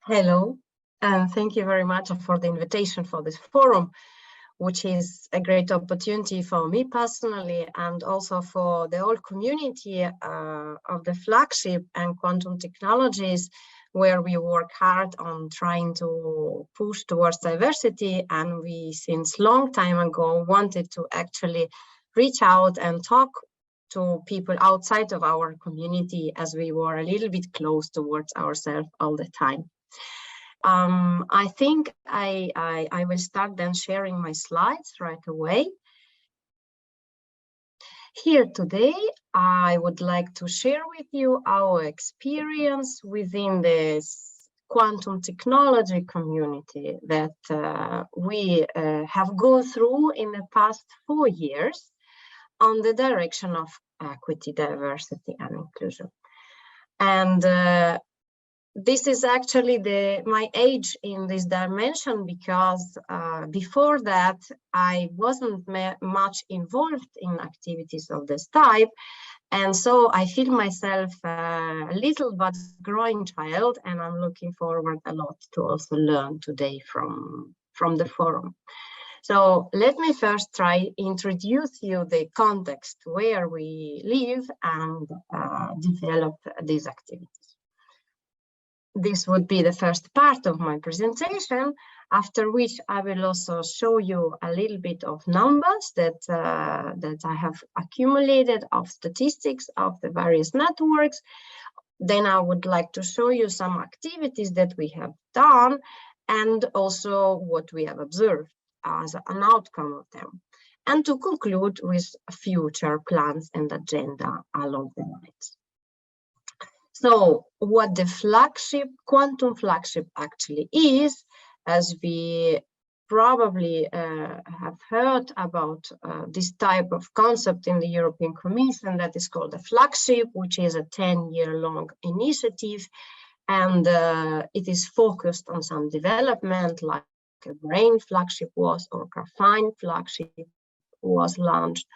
Hello, and thank you very much for the invitation for this forum, which is a great opportunity for me personally and also for the whole community of the flagship and quantum technologies, where we work hard on trying to push towards diversity. And we, since long time ago, wanted to actually reach out and talk to people outside of our community, as we were a little bit close towards ourselves all the time. I think I will start then sharing my slides right away. Here today, I would like to share with you our experience within this quantum technology community that we have gone through in the past 4 years on the direction of equity, diversity, and inclusion. And this is actually my age in this dimension, because before that I wasn't much involved in activities of this type, and so I feel myself a little but growing child, and I'm looking forward a lot to also learn today from the forum. So let me first try introduce you the context where we live and develop these activities. This would be the first part of my presentation, after which I will also show you a little bit of numbers that I have accumulated of statistics of the various networks. Then I would like to show you some activities that we have done and also what we have observed as an outcome of them. And to conclude with future plans and agenda along the lines. So what the flagship, quantum flagship actually is, as we probably have heard about this type of concept in the European Commission, that is called the flagship, which is a 10-year-long initiative. And it is focused on some development, like a brain flagship was, or graphene flagship was launched.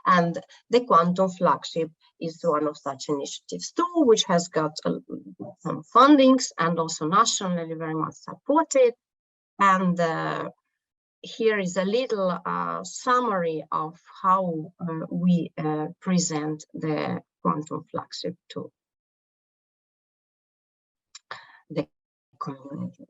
And the quantum flagship is one of such initiatives too, which has got some fundings and also nationally very much supported. And here is a little summary of how we present the quantum flagship to the community.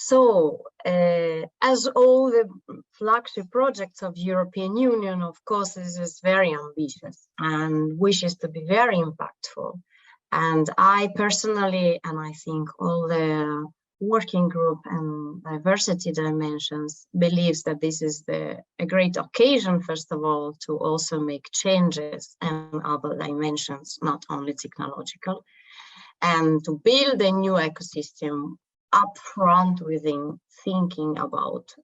So, as all the flagship projects of European Union, of course, this is very ambitious and wishes to be very impactful. And I personally, and I think all the working group and diversity dimensions believes that this is a great occasion, first of all, to also make changes and other dimensions, not only technological, and to build a new ecosystem upfront within thinking about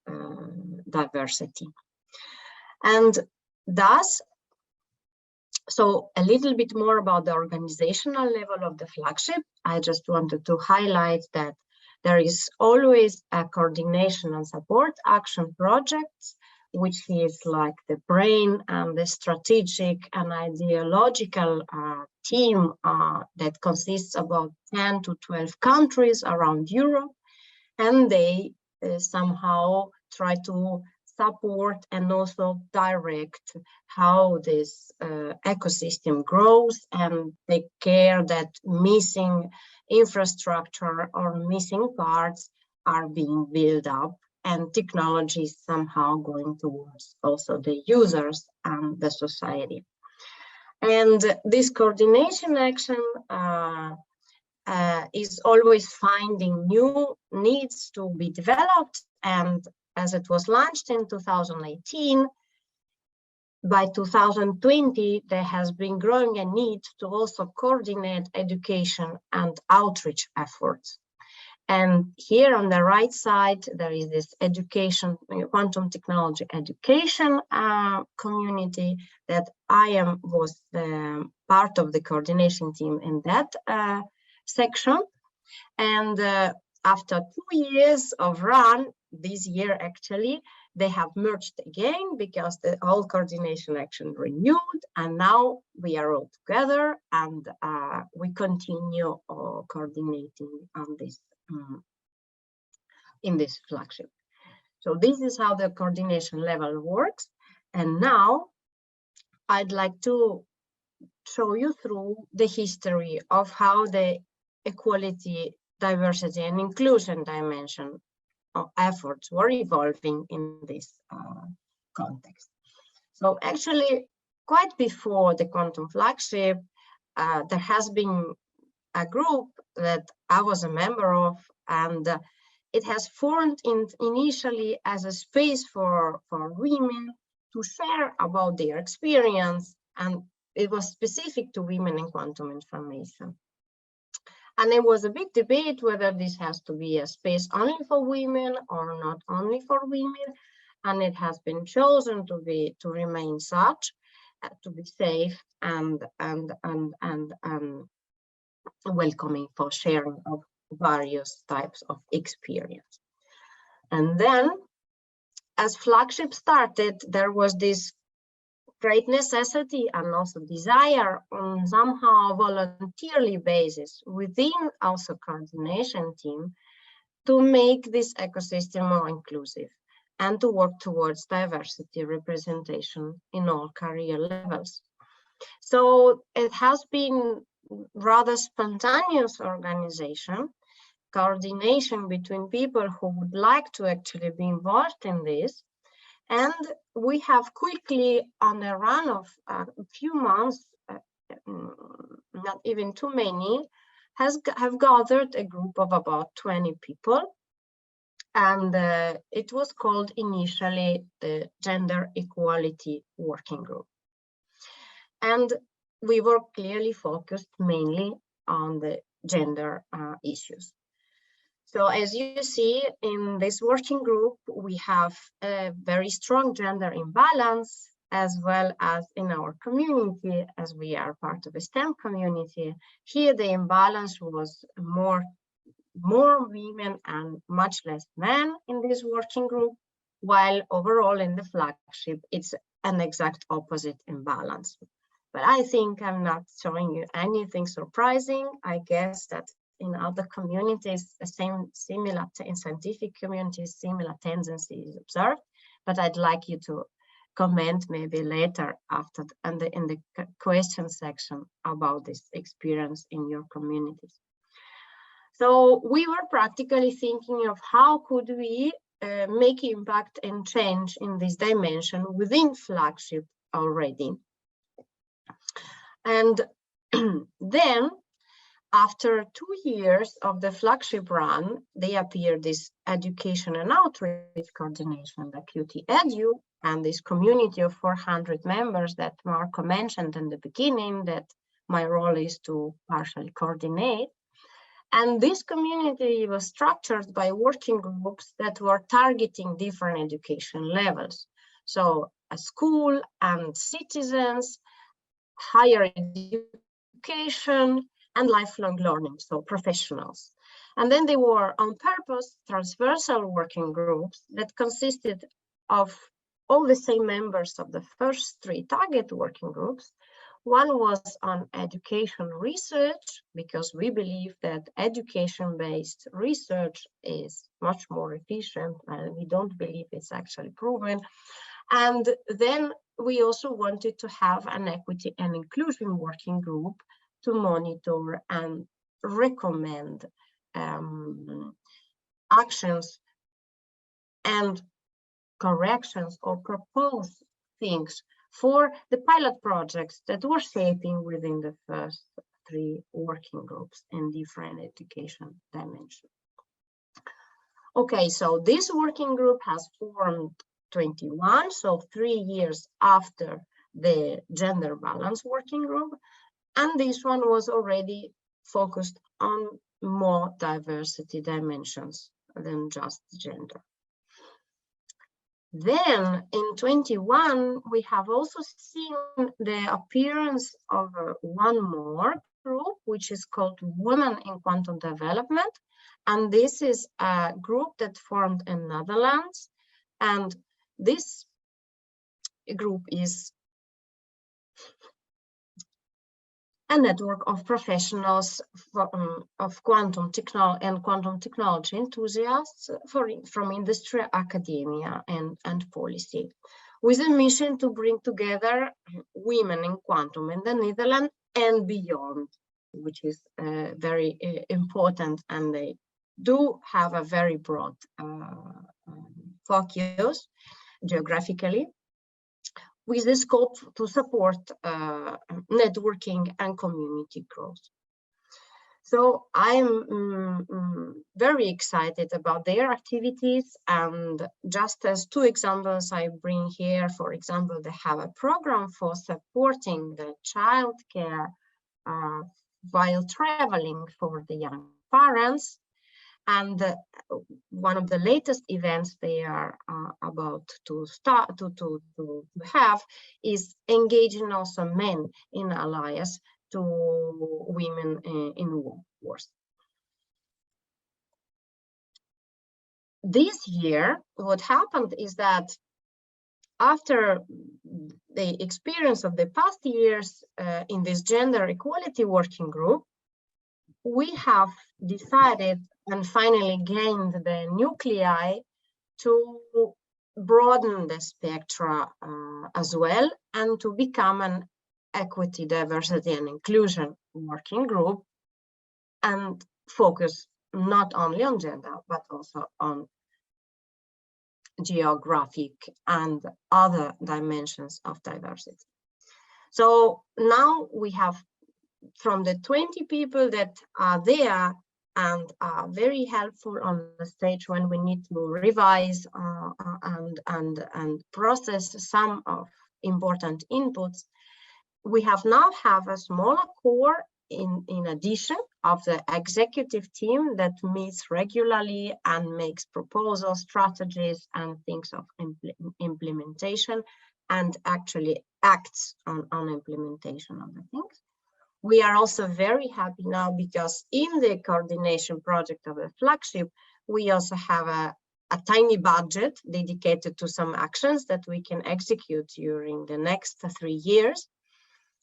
diversity. And thus, so a little bit more about the organizational level of the flagship. I just wanted to highlight that there is always a coordination and support action projects, which is like the brain and the strategic and ideological team that consists about 10 to 12 countries around Europe. And they somehow try to support and also direct how this ecosystem grows and take care that missing infrastructure or missing parts are being built up and technology is somehow going towards also the users and the society. And this coordination action is always finding new needs to be developed, and as it was launched in 2018, by 2020, there has been growing a need to also coordinate education and outreach efforts. And here on the right side, there is this education, quantum technology education community that I was part of the coordination team in that section. And after 2 years of run, this year actually, they have merged again because the whole coordination action renewed, and now we are all together and we continue coordinating on this in this flagship. So this is how the coordination level works. And now I'd like to show you through the history of how the equality, diversity, and inclusion dimension of efforts were evolving in this context. So actually, quite before the Quantum Flagship, there has been a group that I was a member of, and it has formed initially as a space for women to share about their experience, and it was specific to women in quantum information. And there was a big debate whether this has to be a space only for women or not only for women, and it has been chosen to remain such, to be safe and welcoming for sharing of various types of experience. And then, as flagship started, there was this great necessity and also desire on somehow voluntarily basis within also coordination team to make this ecosystem more inclusive and to work towards diversity representation in all career levels. So it has been rather spontaneous organization, coordination between people who would like to actually be involved in this. And we have quickly, on a run of a few months, not even too many, have gathered a group of about 20 people. And it was called initially the Gender Equality Working Group. And we were clearly focused mainly on the gender issues. So as you see in this working group, we have a very strong gender imbalance, as well as in our community, as we are part of a STEM community. Here the imbalance was more women and much less men in this working group, while overall in the flagship, it's an exact opposite imbalance. But I think I'm not showing you anything surprising. I guess that in other communities, similar in scientific communities, similar tendencies observed. But I'd like you to comment maybe later after in the question section about this experience in your communities. So we were practically thinking of how could we make impact and change in this dimension within Flagship already. And then, after 2 years of the Flagship run, they appeared this education and outreach coordination, the QT-EDU, and this community of 400 members that Marco mentioned in the beginning, that my role is to partially coordinate. And this community was structured by working groups that were targeting different education levels. So a school and citizens, higher education, and lifelong learning, so professionals. And then there were on purpose transversal working groups that consisted of all the same members of the first 3 target working groups. One was on education research, because we believe that education-based research is much more efficient, and we don't believe it's actually proven. And then we also wanted to have an equity and inclusion working group to monitor and recommend actions and corrections or propose things for the pilot projects that were shaping within the first 3 working groups in different education dimensions. Okay, so this working group has formed 21, so 3 years after the Gender Balance working group. And this one was already focused on more diversity dimensions than just gender. Then in 21, we have also seen the appearance of one more group, which is called Women in Quantum Development. And this is a group that formed in Netherlands. And this group is a network of professionals of quantum technology enthusiasts from industry, academia, and policy, with a mission to bring together women in quantum in the Netherlands and beyond, which is very important, and they do have a very broad focus geographically, with the scope to support networking and community growth. So I'm very excited about their activities, and just as 2 examples I bring here, for example, they have a program for supporting the childcare while traveling for the young parents. And one of the latest events they are about to start to have is engaging also men in alliance to women in workforce. This year, what happened is that after the experience of the past years in this gender equality working group, we have decided and finally gained the nuclei to broaden the spectra as well, and to become an equity, diversity, and inclusion working group, and focus not only on gender, but also on geographic and other dimensions of diversity. So now we have, from the 20 people that are there and are very helpful on the stage when we need to revise and process some of important inputs, we now have a smaller core in addition of the executive team that meets regularly and makes proposals, strategies, and things of implementation, and actually acts on implementation of the things. We are also very happy now because in the coordination project of the Flagship, we also have a tiny budget dedicated to some actions that we can execute during the next 3 years.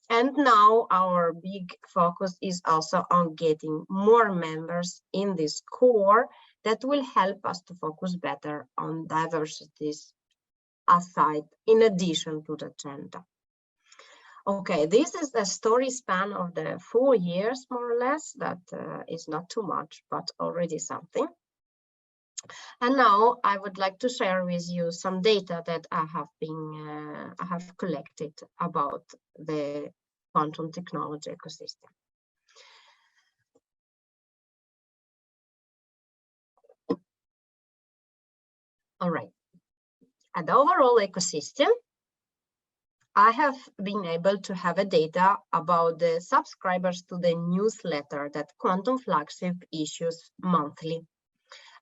And now our big focus is also on getting more members in this core that will help us to focus better on diversities aside, in addition to the gender. Okay, this is the story span of the 4 years, more or less. That is not too much, but already something. And now I would like to share with you some data that I have collected about the quantum technology ecosystem. All right. At the overall ecosystem, I have been able to have a data about the subscribers to the newsletter that Quantum Flagship issues monthly.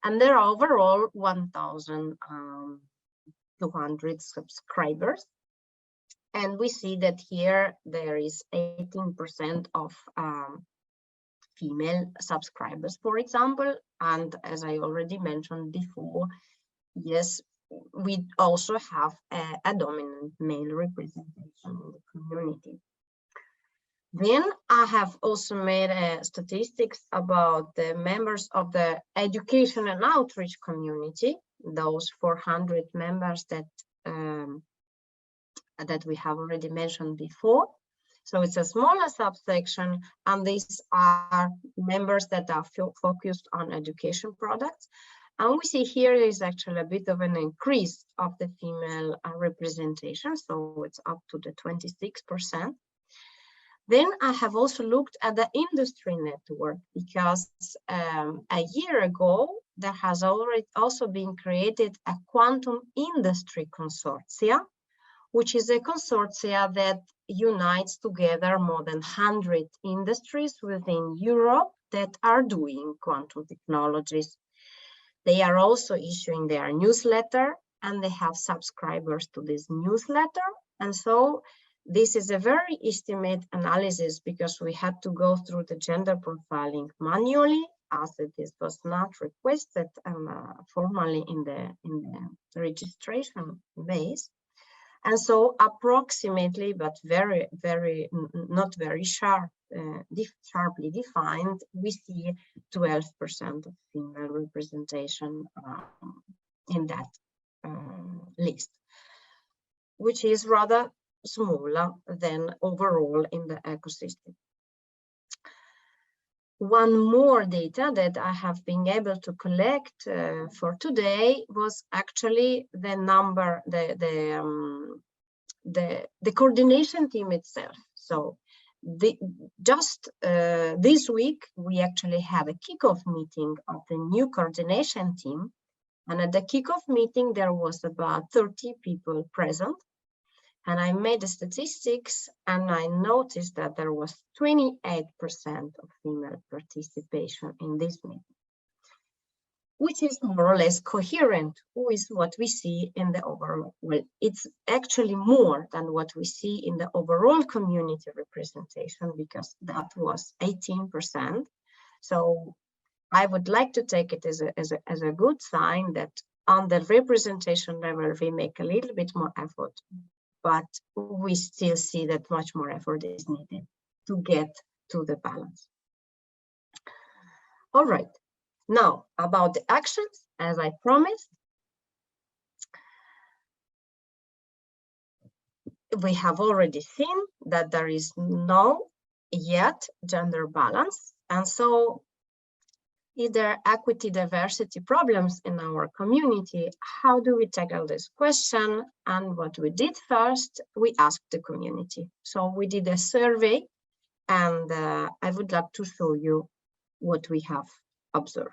And there are overall 1,200 subscribers. And we see that here there is 18% of female subscribers, for example. And as I already mentioned before, yes, we also have a dominant male representation in the community. Then I have also made statistics about the members of the education and outreach community, those 400 members that we have already mentioned before. So it's a smaller subsection, and these are members that are focused on education products. And we see here is actually a bit of an increase of the female representation, so it's up to the 26%. Then I have also looked at the industry network, because a year ago, there has already also been created a quantum industry consortia, which is a consortia that unites together more than 100 industries within Europe that are doing quantum technologies. They are also issuing their newsletter, and they have subscribers to this newsletter. And so this is a very estimate analysis, because we had to go through the gender profiling manually, as it was not requested formally in the registration base. And so approximately, but not very sharply defined, we see 12% of female representation in that list, which is rather smaller than overall in the ecosystem. One more data that I have been able to collect for today was actually the number, the coordination team itself. So just this week, we actually had a kickoff meeting of the new coordination team. And at the kickoff meeting, there was about 30 people present. And I made the statistics, and I noticed that there was 28% of female participation in this meeting, which is more or less coherent with what we see in the overall. Well, it's actually more than what we see in the overall community representation, because that was 18%. So I would like to take it as a good sign that on the representation level, we make a little bit more effort, but we still see that much more effort is needed to get to the balance. All right, now about the actions, as I promised. We have already seen that there is no yet gender balance. And so if there are equity diversity problems in our community, how do we tackle this question? And what we did first, we asked the community. So we did a survey, and I would like to show you what we have observed.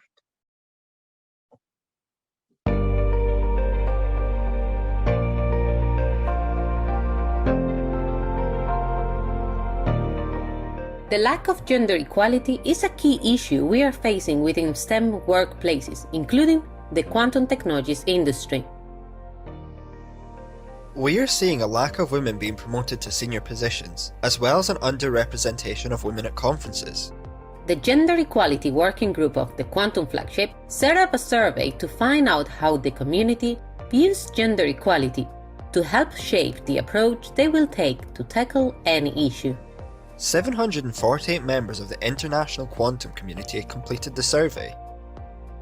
The lack of gender equality is a key issue we are facing within STEM workplaces, including the quantum technologies industry. We are seeing a lack of women being promoted to senior positions, as well as an underrepresentation of women at conferences. The Gender Equality Working Group of the Quantum Flagship set up a survey to find out how the community views gender equality to help shape the approach they will take to tackle any issue. 748 members of the international quantum community completed the survey.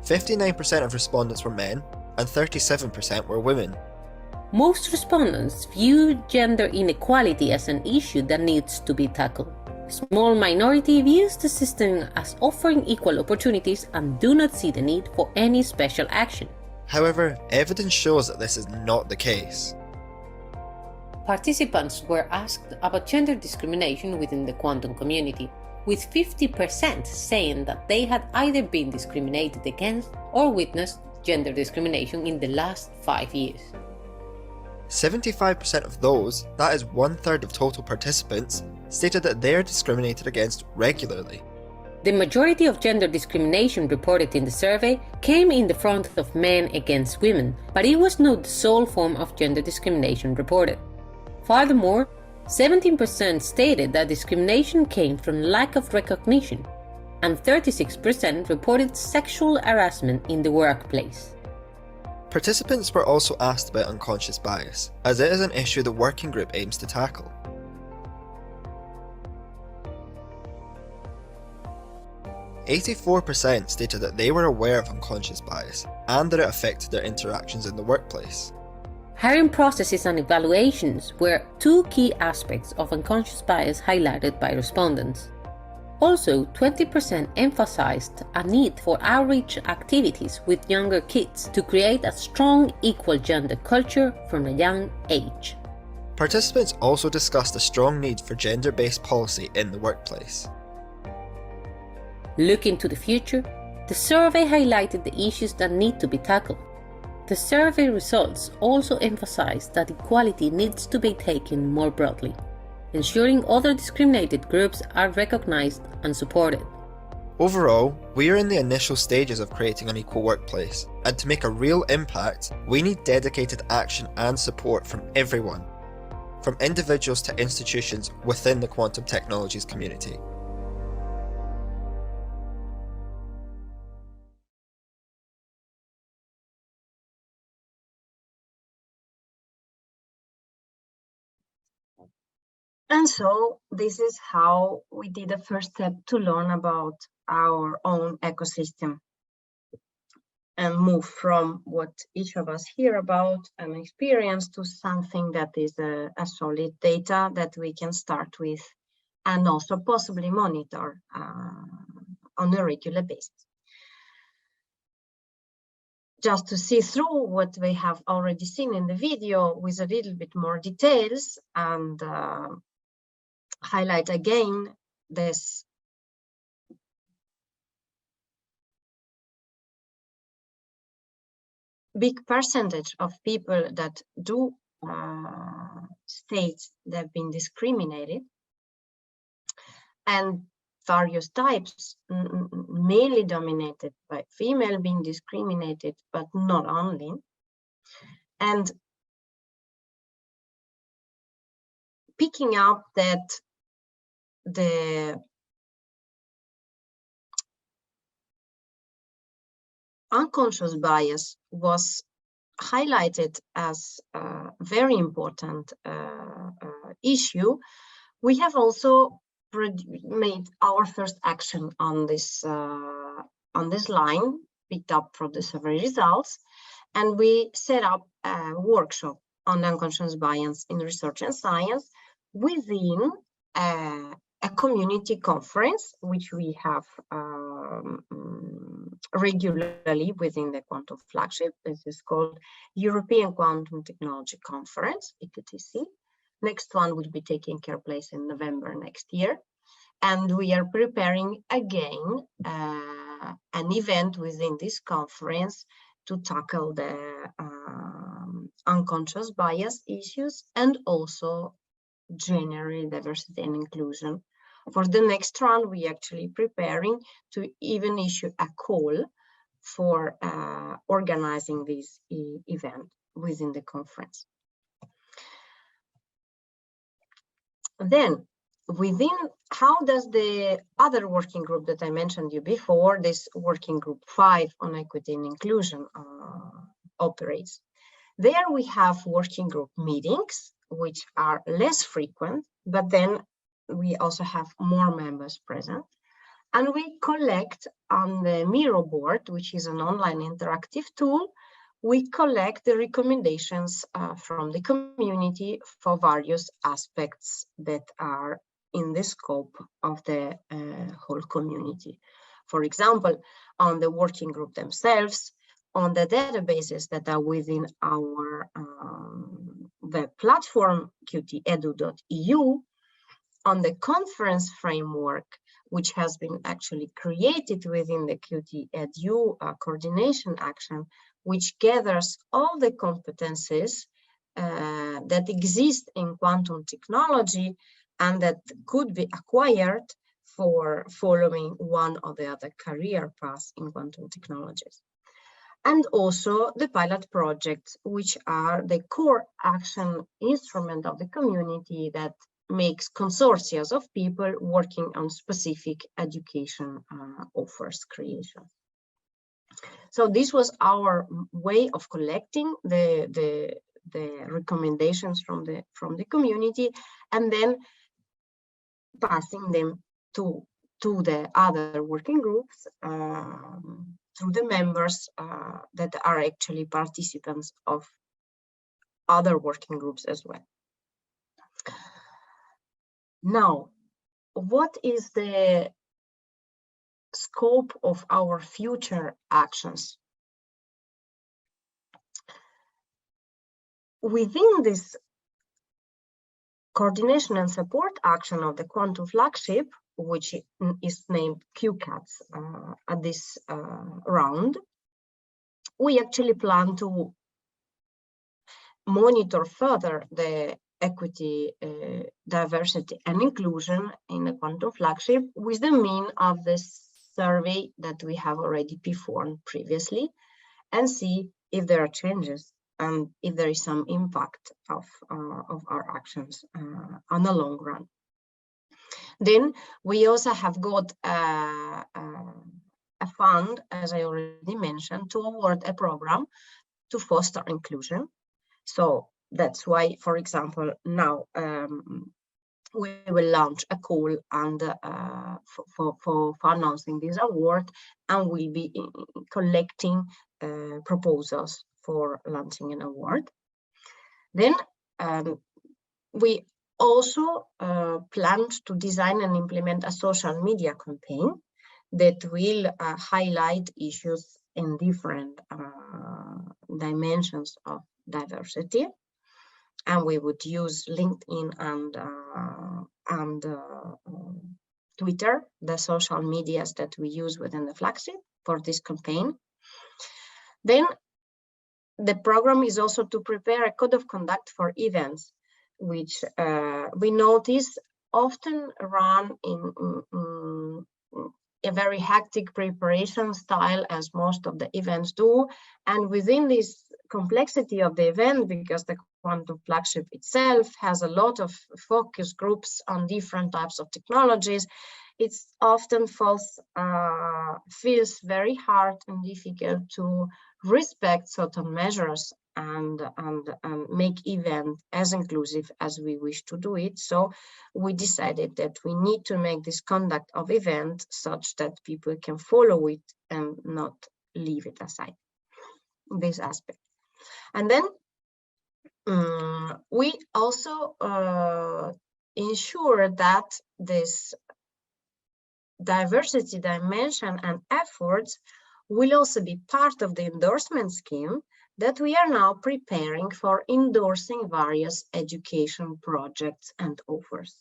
59% of respondents were men and 37% were women. Most respondents view gender inequality as an issue that needs to be tackled. A small minority views the system as offering equal opportunities and do not see the need for any special action. However, evidence shows that this is not the case. Participants were asked about gender discrimination within the quantum community, with 50% saying that they had either been discriminated against or witnessed gender discrimination in the last 5 years. 75% of those, that is 1/3 of total participants, stated that they are discriminated against regularly. The majority of gender discrimination reported in the survey came in the front of men against women, but it was not the sole form of gender discrimination reported. Furthermore, 17% stated that discrimination came from lack of recognition, and 36% reported sexual harassment in the workplace. Participants were also asked about unconscious bias, as it is an issue the working group aims to tackle. 84% stated that they were aware of unconscious bias and that it affected their interactions in the workplace. Hiring processes and evaluations were two key aspects of unconscious bias highlighted by respondents. Also, 20% emphasized a need for outreach activities with younger kids to create a strong equal gender culture from a young age. Participants also discussed a strong need for gender-based policy in the workplace. Looking to the future, the survey highlighted the issues that need to be tackled. The survey results also emphasized that equality needs to be taken more broadly, ensuring other discriminated groups are recognized and supported. Overall, we are in the initial stages of creating an equal workplace, and to make a real impact, we need dedicated action and support from everyone, from individuals to institutions within the quantum technologies community. And so this is how we did the first step to learn about our own ecosystem and move from what each of us hear about and experience to something that is a solid data that we can start with and also possibly monitor on a regular basis. Just to see through what we have already seen in the video with a little bit more details and highlight again this big percentage of people that do state they've been discriminated, and various types, mainly dominated by female being discriminated, but not only. And picking up that the unconscious bias was highlighted as a very important issue, we have also made our first action on this line, picked up from the survey results, and we set up a workshop on unconscious bias in research and science within a community conference, which we have regularly within the Quantum Flagship. This is called European Quantum Technology Conference, EQTC. Next one will be taking place in November next year. And we are preparing again an event within this conference to tackle the unconscious bias issues and also gender diversity and inclusion. For the next round, we actually preparing to even issue a call for organizing this event within the conference. Then, within, how does the other working group that I mentioned you before, this working group 5 on equity and inclusion operates? There we have working group meetings, which are less frequent, but then we also have more members present. And we collect on the Miro board, which is an online interactive tool, we collect the recommendations from the community for various aspects that are in the scope of the whole community. For example, on the working group themselves, on the databases that are within our web platform, qtedu.eu, on the conference framework, which has been actually created within the QT-EDU coordination action, which gathers all the competencies that exist in quantum technology and that could be acquired for following one or the other career paths in quantum technologies. And also the pilot projects, which are the core action instrument of the community that makes consortia of people working on specific education offers creation. So this was our way of collecting the recommendations from the community and then passing them to the other working groups through the members that are actually participants of other working groups as well. Now, what is the scope of our future actions? Within this coordination and support action of the Quantum Flagship, which is named QCATS at this round, we actually plan to monitor further the equity, diversity, and inclusion in the Quantum Flagship with the mean of this survey that we have already performed previously, and see if there are changes and if there is some impact of our actions on the long run. Then we also have got a fund, as I already mentioned, to award a program to foster inclusion. So that's why, for example, now we will launch a call and for announcing this award, and we'll be collecting proposals for launching an award. Then we also planned to design and implement a social media campaign that will highlight issues in different dimensions of diversity, and we would use LinkedIn and Twitter, the social medias that we use within the flagship for this campaign. Then the program is also to prepare a code of conduct for events, which we notice often run in a very hectic preparation style, as most of the events do. And within this complexity of the event, because the Quantum Flagship itself has a lot of focus groups on different types of technologies, it often feels very hard and difficult to respect certain measures and make event as inclusive as we wish to do it. So we decided that we need to make this conduct of event such that people can follow it and not leave it aside, this aspect. And then we also ensure that this diversity dimension and efforts will also be part of the endorsement scheme that we are now preparing for endorsing various education projects and offers.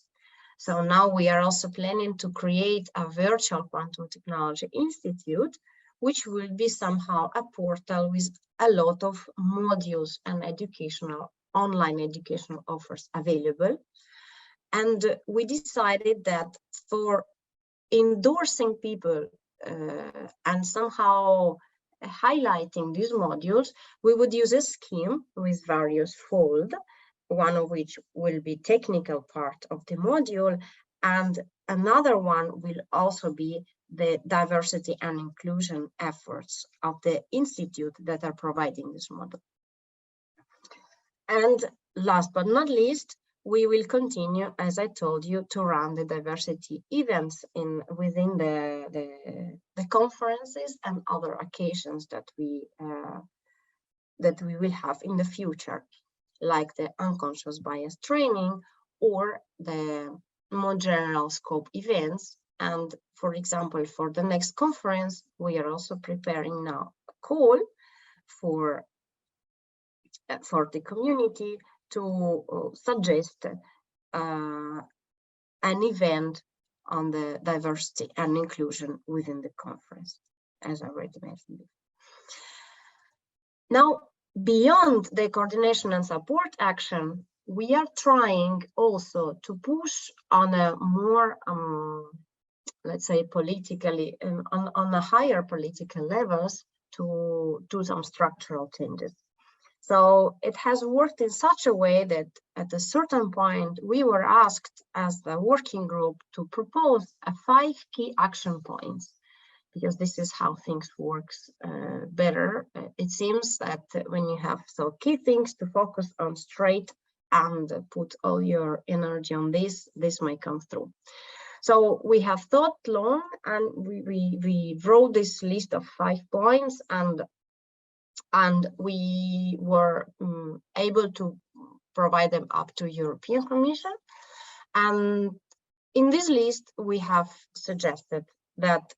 So now we are also planning to create a virtual quantum technology institute, which will be somehow a portal with a lot of modules and online educational offers available. And we decided that for endorsing people and somehow highlighting these modules, we would use a scheme with various folds, one of which will be technical part of the module, and another one will also be the diversity and inclusion efforts of the institute that are providing this model. And last but not least, we will continue, as I told you, to run the diversity events within the conferences and other occasions that we that we will have in the future, like the unconscious bias training or the more general scope events. And for example, for the next conference, we are also preparing now a call for the community to suggest an event on the diversity and inclusion within the conference, as I already mentioned. Now, beyond the coordination and support action, we are trying also to push on a more, let's say, politically, on a higher political levels to do some structural changes. So it has worked in such a way that at a certain point, we were asked as the working group to propose 5 key action points, because this is how things works better. It seems that when you have so key things to focus on straight and put all your energy on this may come through. So we have thought long, and we wrote this list of 5 points, and we were able to provide them up to European Commission. And in this list, we have suggested that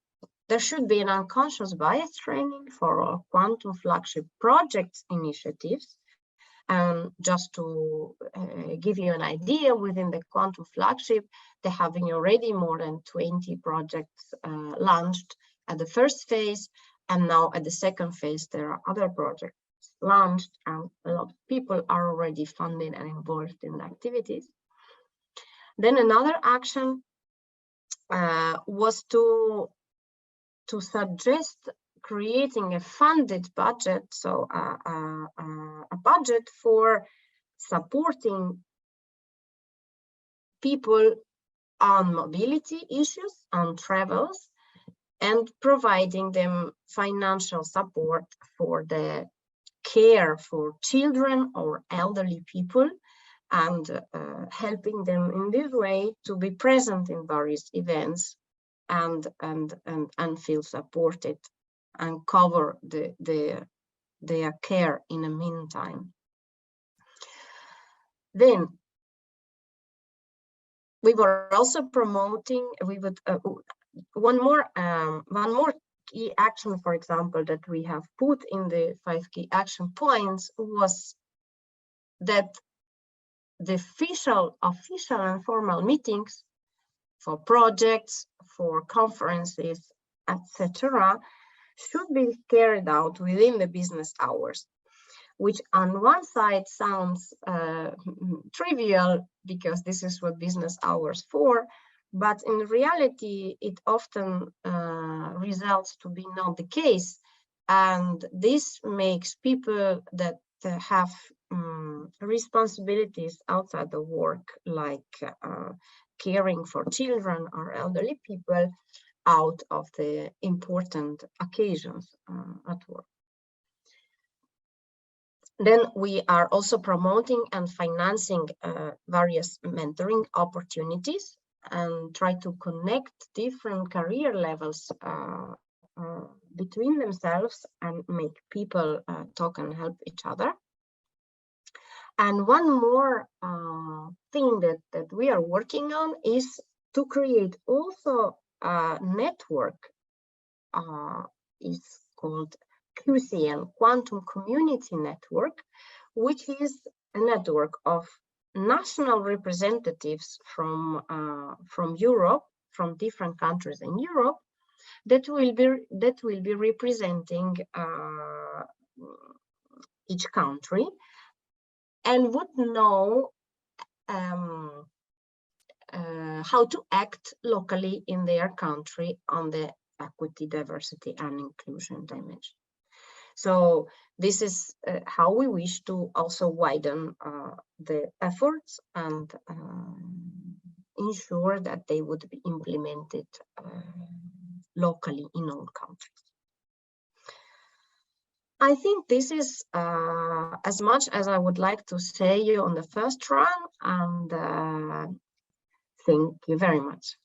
there should be an unconscious bias training for all Quantum Flagship projects initiatives. And just to give you an idea, within the Quantum Flagship, they're having already more than 20 projects launched at the first phase. And now at the second phase, there are other projects launched, and a lot of people are already funded and involved in the activities. Then another action was to suggest creating a funded budget, so a budget for supporting people on mobility issues, on travels, and providing them financial support for the care for children or elderly people, and helping them in this way to be present in various events and feel supported and cover their care in the meantime. Then we were also promoting, one more key action, for example, that we have put in the 5 key action points was that the official and formal meetings for projects, for conferences, etc., should be carried out within the business hours, which on one side sounds trivial, because this is what business hours for, but in reality, it often results to be not the case. And this makes people that have responsibilities outside the work, like caring for children or elderly people, out of the important occasions at work. Then we are also promoting and financing various mentoring opportunities, and try to connect different career levels between themselves and make people talk and help each other. And one more thing that we are working on is to create also a network, is called QCN, Quantum Community Network, which is a network of national representatives from Europe, from different countries in Europe, that will be representing each country, and would know how to act locally in their country on the equity, diversity, and inclusion dimension. So this is how we wish to also widen the efforts and ensure that they would be implemented locally in all countries. I think this is as much as I would like to say on the first run, and thank you very much.